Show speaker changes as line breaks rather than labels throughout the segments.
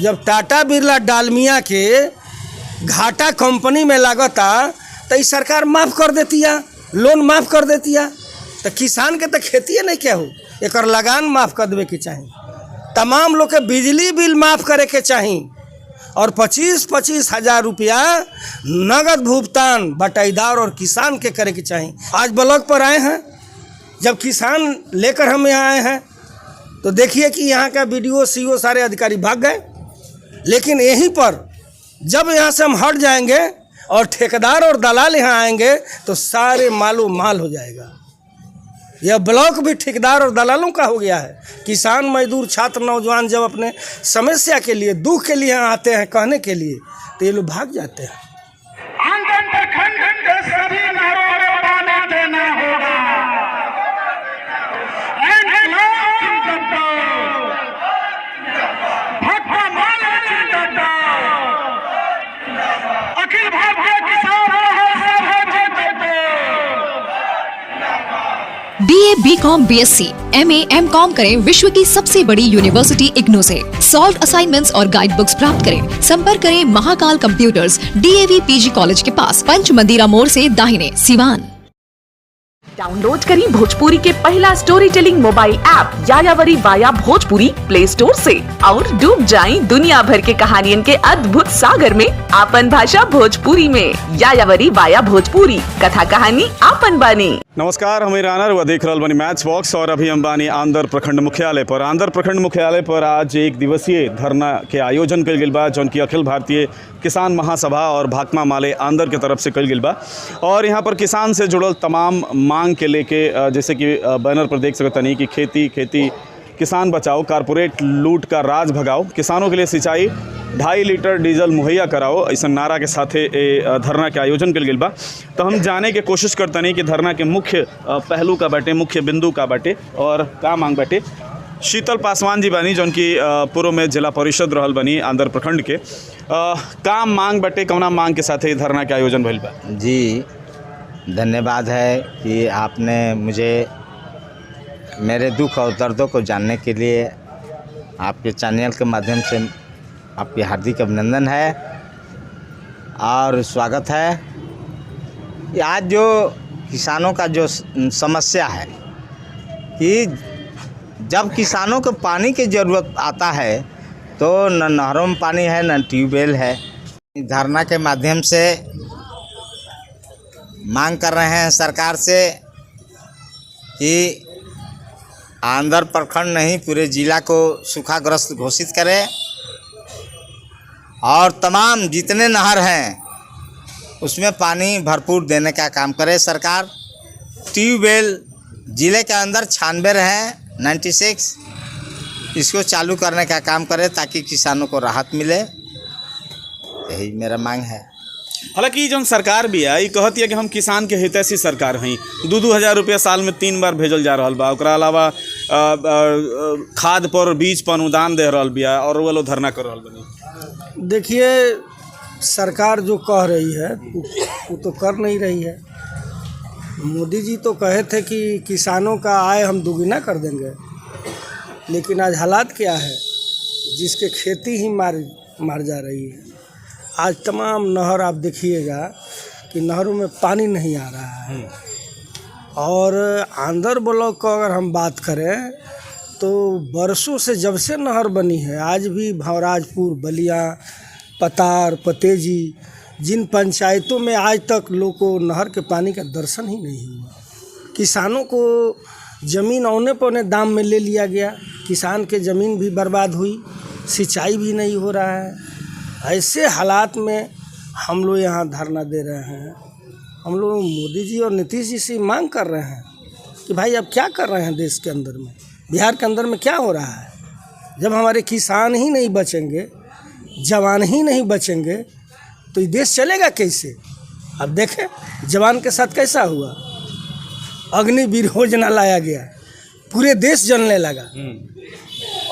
जब टाटा बिरला डालमिया के घाटा कंपनी में लागता तो ई सरकार माफ़ कर देती है, लोन माफ़ कर देती है। तो किसान के तो खेती नहीं क्या हो, एक लगान माफ़ कर देवे के चाहिए। तमाम लोग के बिजली बिल माफ़ करे के चाहिए और 25-25 हज़ार रुपया नगद भुगतान बटाईदार और किसान के करे के चाहिए। आज ब्लॉक पर आए हैं, जब किसान लेकर हम यहाँ आए हैं तो देखिए कि यहाँ का BDO CO सारे अधिकारी भाग गए। लेकिन यहीं पर जब यहाँ से हम हट जाएंगे और ठेकेदार और दलाल यहाँ आएंगे तो सारे मालो माल हो जाएगा। यह ब्लॉक भी ठेकेदार और दलालों का हो गया है। किसान, मजदूर, छात्र, नौजवान जब अपने समस्या के लिए, दुख के लिए यहाँ आते हैं कहने के लिए तो ये लोग भाग जाते हैं।
BA, BCom, BSc, MA, MCom करें विश्व की सबसे बड़ी यूनिवर्सिटी इग्नू से। सॉल्व असाइनमेंट्स और गाइड बुक्स प्राप्त करें। संपर्क करें Mahakal computers, DAV PG college के पास, पंच मंदिरा मोड़ से दाहिने, सिवान।
डाउनलोड करें भोजपुरी के पहला story telling mobile app यायावरी via Bhojpuri play store से और डूब जाएं दुनिया भर के कहानियन के अद्भुत सागर में आपन भाषा भोजपुरी में। यायावरी वाया भोजपुरी, कथा कहानी आपन बानी।
नमस्कार, हम रानर व देख रहल बनी मैच बॉक्स और अभी हम बानी आंध्र प्रखंड मुख्यालय पर। आंध्र प्रखंड मुख्यालय पर आज एक दिवसीय धरना के आयोजन कल गई बा, जौन की अखिल भारतीय किसान महासभा और भाकपा माले आंध्र के तरफ से कल गई बा। और यहाँ पर किसान से जुड़ल तमाम मांग के लेके, जैसे कि बैनर पर देख सकते नहीं कि खेती किसान बचाओ, कारपोरेट लूट का राज भगाओ, किसानों के लिए सिंचाई 2.5 लीटर डीजल मुहैया कराओ, ऐसा नारा के साथे धरना के आयोजन कल गई बा। तो हम जाने के कोशिश करते नहीं कि धरना के मुख्य पहलू का बाटे, मुख्य बिंदु का बाटे और का मांग बाटे। शीतल पासवान जी बानी, जौन की पूर्व में जिला परिषद रहल बनी आंध्र प्रखंड के, का मांग बाटे, कौना मांग के साथे धरना के आयोजन भइल बा?
जी धन्यवाद है कि आपने मुझे मेरे दुख और दर्दों को जानने के लिए आपके चैनल के माध्यम से आपकी हार्दिक अभिनंदन है और स्वागत है। आज जो किसानों का जो समस्या है कि जब किसानों को पानी की ज़रूरत आता है तो न नहरों में पानी है, न ट्यूबवेल है। धरना के माध्यम से मांग कर रहे हैं सरकार से कि आंध्र प्रखंड नहीं पूरे ज़िला को सूखाग्रस्त घोषित करें और तमाम जितने नहर हैं उसमें पानी भरपूर देने का काम करे सरकार। ट्यूबवेल ज़िले के अंदर 96 हैं, 96, इसको चालू करने का काम करे ताकि किसानों को राहत मिले। यही मेरा मांग है।
हालांकि जौन सरकार भी है ये कहती है कि हम किसान के हितैषी सरकार हैं। 2-2 हज़ार रुपया साल में 3 बार भेजल जा रहा बा। ओकरा अलावा खाद पर, बीज पर अनुदान दे रहा बिया और वो लोग धरना कर रहा बनी।
देखिए, सरकार जो कह रही है वो तो कर नहीं रही है। मोदी जी तो कहे थे कि किसानों का आय हम दुगुना कर देंगे, लेकिन आज हालात क्या है, जिसके खेती ही मार जा रही है। आज तमाम नहर आप देखिएगा कि नहरों में पानी नहीं आ रहा है। और आंध्र ब्लॉक का अगर हम बात करें तो बरसों से जब से नहर बनी है, आज भी भंवराजपुर, बलिया, पतार, पतेजी, जिन पंचायतों में आज तक लोग को नहर के पानी का दर्शन ही नहीं हुआ। किसानों को ज़मीन औने पौने दाम में ले लिया गया, किसान के ज़मीन भी बर्बाद हुई, सिंचाई भी नहीं हो रहा है। ऐसे हालात में हम लोग यहाँ धरना दे रहे हैं। हम लोग मोदी जी और नीतीश जी से मांग कर रहे हैं कि भाई अब क्या कर रहे हैं देश के अंदर में, बिहार के अंदर में क्या हो रहा है। जब हमारे किसान ही नहीं बचेंगे, जवान ही नहीं बचेंगे तो ये देश चलेगा कैसे। अब देखें जवान के साथ कैसा हुआ, अग्निवीर योजना लाया गया, पूरे देश जलने लगा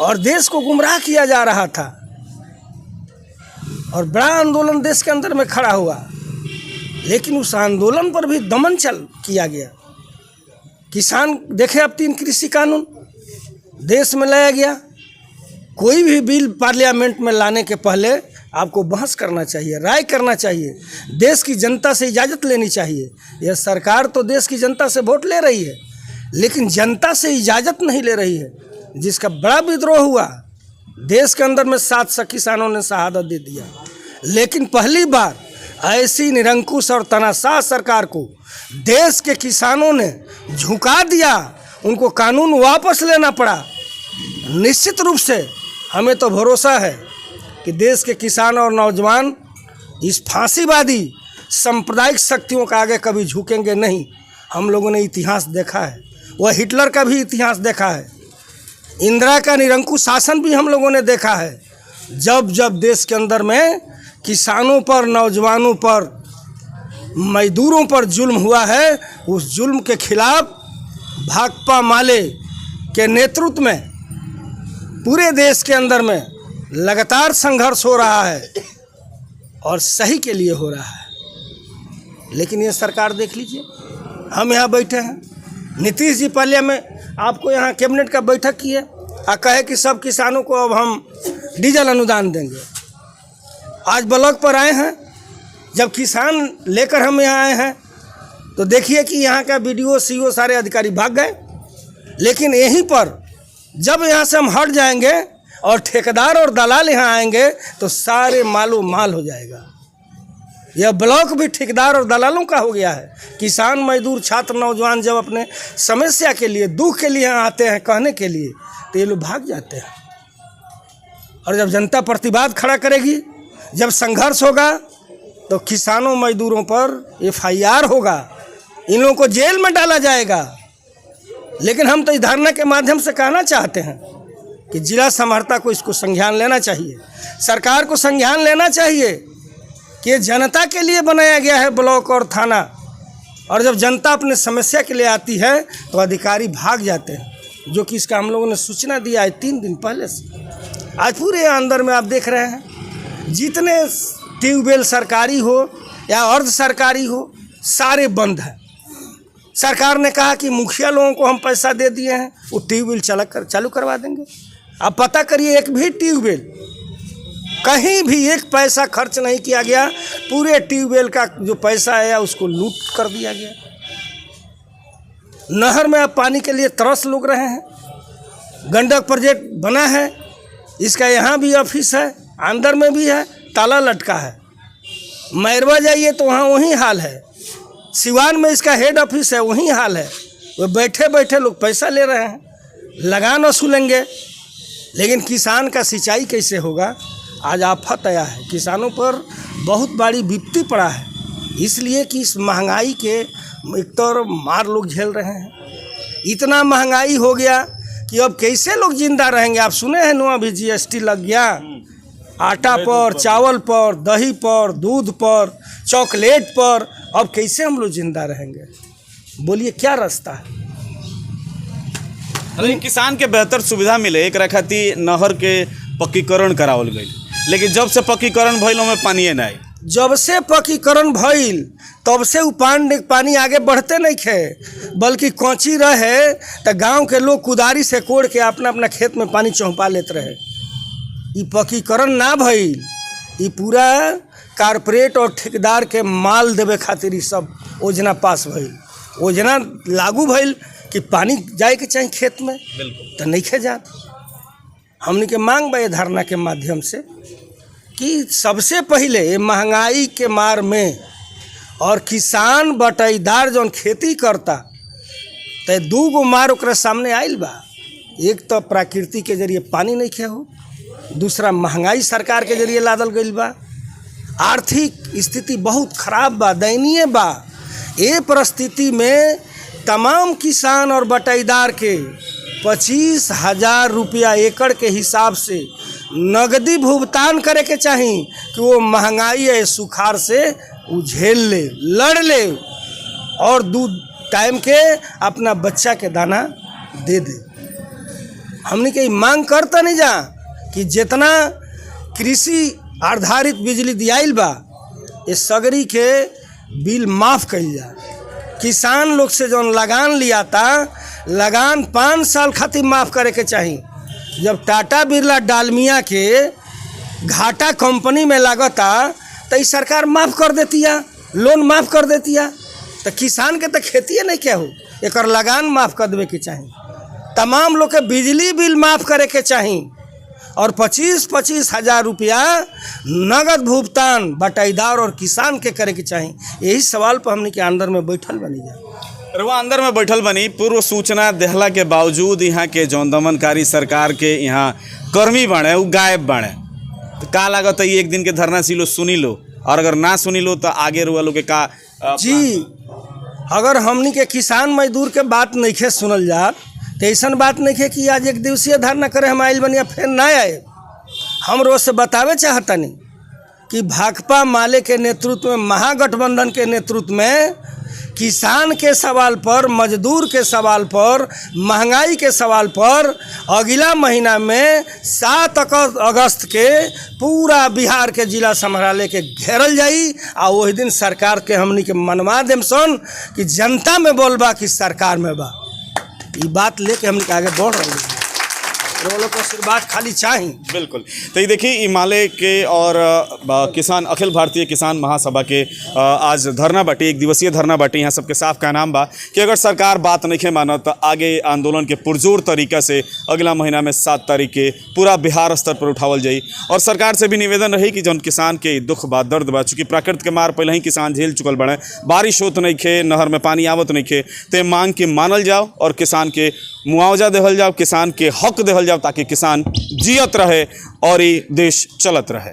और देश को गुमराह किया जा रहा था और बड़ा आंदोलन देश के अंदर में खड़ा हुआ। लेकिन उस आंदोलन पर भी दमन किया गया। किसान देखे, अब 3 कृषि कानून देश में लाया गया, कोई भी बिल पार्लियामेंट में लाने के पहले आपको बहस करना चाहिए, राय करना चाहिए, देश की जनता से इजाज़त लेनी चाहिए। यह सरकार तो देश की जनता से वोट ले रही है, लेकिन जनता से इजाज़त नहीं ले रही है, जिसका बड़ा विद्रोह हुआ। देश के अंदर में 700 किसानों ने शहादत दे दिया, लेकिन पहली बार ऐसी निरंकुश और तानाशाह सरकार को देश के किसानों ने झुका दिया, उनको कानून वापस लेना पड़ा। निश्चित रूप से हमें तो भरोसा है कि देश के किसान और नौजवान इस फांसीवादी सांप्रदायिक शक्तियों का आगे कभी झुकेंगे नहीं। हम लोगों ने इतिहास देखा है, वह हिटलर का भी इतिहास देखा है, इंदिरा का निरंकुश शासन भी हम लोगों ने देखा है। जब जब देश के अंदर में किसानों पर, नौजवानों पर, मजदूरों पर जुल्म हुआ है, उस जुल्म के खिलाफ भाकपा माले के नेतृत्व में पूरे देश के अंदर में लगातार संघर्ष हो रहा है और सही के लिए हो रहा है। लेकिन ये सरकार देख लीजिए, हम यहाँ बैठे हैं, नीतीश जी पहले में आपको यहाँ कैबिनेट का बैठक किए और कहे कि सब किसानों को अब हम डीजल अनुदान देंगे। आज ब्लॉक पर आए हैं, जब किसान लेकर हम यहाँ आए हैं तो देखिए कि यहाँ का BDO CO सारे अधिकारी भाग गए। लेकिन यहीं पर जब यहाँ से हम हट जाएंगे और ठेकेदार और दलाल यहाँ आएंगे तो सारे मालो माल हो जाएगा। यह ब्लॉक भी ठेकेदार और दलालों का हो गया है। किसान, मजदूर, छात्र, नौजवान जब अपने समस्या के लिए, दुख के लिए यहाँ आते हैं कहने के लिए, तो ये लोग भाग जाते हैं। और जब जनता प्रतिवाद खड़ा करेगी, जब संघर्ष होगा, तो किसानों मजदूरों पर FIR होगा, इन लोगों को जेल में डाला जाएगा। लेकिन हम तो इस धरना के माध्यम से कहना चाहते हैं कि जिला समर्था को इसको संज्ञान लेना चाहिए, सरकार को संज्ञान लेना चाहिए कि ये जनता के लिए बनाया गया है ब्लॉक और थाना। और जब जनता अपने समस्या के लिए आती है तो अधिकारी भाग जाते हैं, जो कि इसका हम लोगों ने सूचना दिया है 3 दिन पहले से। आज पूरे अंदर में आप देख रहे हैं, जितने ट्यूबवेल सरकारी हो या अर्ध सरकारी हो, सारे बंद हैं। सरकार ने कहा कि मुखिया लोगों को हम पैसा दे दिए हैं, वो ट्यूबवेल चालू करवा देंगे। आप पता करिए, एक भी ट्यूबवेल कहीं भी 1 पैसा खर्च नहीं किया गया। पूरे ट्यूबवेल का जो पैसा है उसको लूट कर दिया गया। नहर में अब पानी के लिए तरस लोग रहे हैं। गंडक प्रोजेक्ट बना है, इसका यहाँ भी ऑफिस है, अंदर में भी है, ताला लटका है। मैरवा जाइए तो वहाँ वही हाल है। सिवान में इसका हेड ऑफिस है, वही हाल है। वो बैठे बैठे लोग पैसा ले रहे हैं, लगान वसूलेंगे। लेकिन किसान का सिंचाई कैसे होगा? आज आफत आया है, किसानों पर बहुत बड़ी विपत्ति पड़ा है। इसलिए कि इस महंगाई के एक तो मार लोग झेल रहे हैं। इतना महंगाई हो गया कि अब कैसे लोग जिंदा रहेंगे? आप सुने हैं ना, अभी GST लग गया, आटा पर, चावल पर, दही पर, दूध पर, चॉकलेट पर। अब कैसे हम लोग जिंदा रहेंगे? बोलिए क्या रास्ता है?
लेकिन किसान के बेहतर सुविधा मिले, एक रखती नहर के पक्कीकरण करावल गई, लेकिन जब से पक्कीकरण भइल में पानी नहीं।
जब से पक्कीकरण भइल तब से पानी आगे बढ़ते नहीं खे, बल्कि कोची रहे तो गांव के लोग कुदारी से कोड़ के अपना अपना खेत में पानी चौंपा लेते रहे। ये पक्कीकरण ना भइल, ये पूरा कारपोरेट और ठेकेदार के माल देवे खातिर ये सब योजना पास भइल। योजना लागू भइल कि पानी जाए के चाहिए खेत में, तो नहीं खे जात। हमने के मांग बा धरना के माध्यम से कि सबसे पहले ये महंगाई के मार में और किसान बटाईदार जौन खेती करता, तो 2 गो मार ओकरा सामने आइल बा। एक तो प्रकृति के जरिए पानी नहीं खे हो, दूसरा महंगाई सरकार के जरिए लादल गई बा। आर्थिक स्थिति बहुत खराब बा, दयनीय बा। ये परिस्थिति में तमाम किसान और बटाईदार के 25,000 रुपया एकड़ के हिसाब से नगदी भुगतान करे के चाहिए कि वो महंगाई है सुखाड़ से वो झेल ले, लड़ ले और दूध टाइम के अपना बच्चा के दाना दे दे। हमने के मांग करता नहीं जा कि जितना कृषि आधारित बिजली दियाइल बा, ये सगरी के बिल माफ़ कइल जा। किसान लोग से जौन लगान लिया था, लगान 5 साल खातिर माफ़ करे के चाहिए। जब टाटा बिरला डालमिया के घाटा कंपनी में लागता तो ई सरकार माफ़ कर देतिया, लोन माफ़ कर देतिया, तो किसान के तो खेती नहीं क्या हो, एक लगान माफ़ कर देवे के चाही। तमाम लोग के बिजली बिल माफ़ करे के चाही और 25-25 हज़ार रुपया नगद भुगतान बटाईदार और किसान के करे के चाही। यही सवाल पर हमने के अंदर में बैठल बनी जा
रउआ अंदर में बैठल बनी। पूर्व सूचना देहला के बावजूद यहाँ के जौन दमनकारी सरकार के यहाँ कर्मी बने वो गायब बने, तो का लागत है एक दिन के धरना सी लो सुनी लो, और अगर ना सुनी लो तो आगे रुआ लो के का
जी। अगर हमनी के किसान मजदूर के बात नहीं खे सुनल जात तो ऐसा बात नहीं है कि आज एक दिवसीय धरना करे हम आइल बनिया फिर ना आए। हम रोज से बतावे चाहतनी कि भाकपा माले के नेतृत्व में, महागठबंधन के नेतृत्व में किसान के सवाल पर, मजदूर के सवाल पर, महंगाई के सवाल पर अगला महीना में 7 अगस्त के पूरा बिहार के जिला संग्रहालय के घेरल जाई आ वही दिन सरकार के हमनी के मनवा देम सन कि जनता में बोलबा कि सरकार में बा। ये बात लेके हमने आगे बढ़ रहे हैं, वो लोग को आशीर्वाद खाली चाहिए।
बिल्कुल। तो ये देखिए हिमालय के और किसान अखिल भारतीय किसान महासभा के आज धरना बाटी, एक दिवसीय धरना बाटी। यहाँ सबके साफ का नाम बा कि अगर सरकार बात नहीं मानत तो आगे आंदोलन के पुरजोर तरीका से अगला महीना में 7 तारीख के पूरा बिहार स्तर पर उठावल जाई। और सरकार से भी निवेदन रही कि जौन किसान के दुख बा, दर्द बा, चूँकि प्राकृतिक के मार पहले ही किसान झेल चुकल बड़े, बारिश होत नहीं खे, नहर में पानी आवत नहीं खे, तो मांग के मानल जाओ और किसान के मुआवजा देहल जाओ, किसान के हक देहल जाओ, ताकि किसान जियत रहे और ये देश चलत रहे।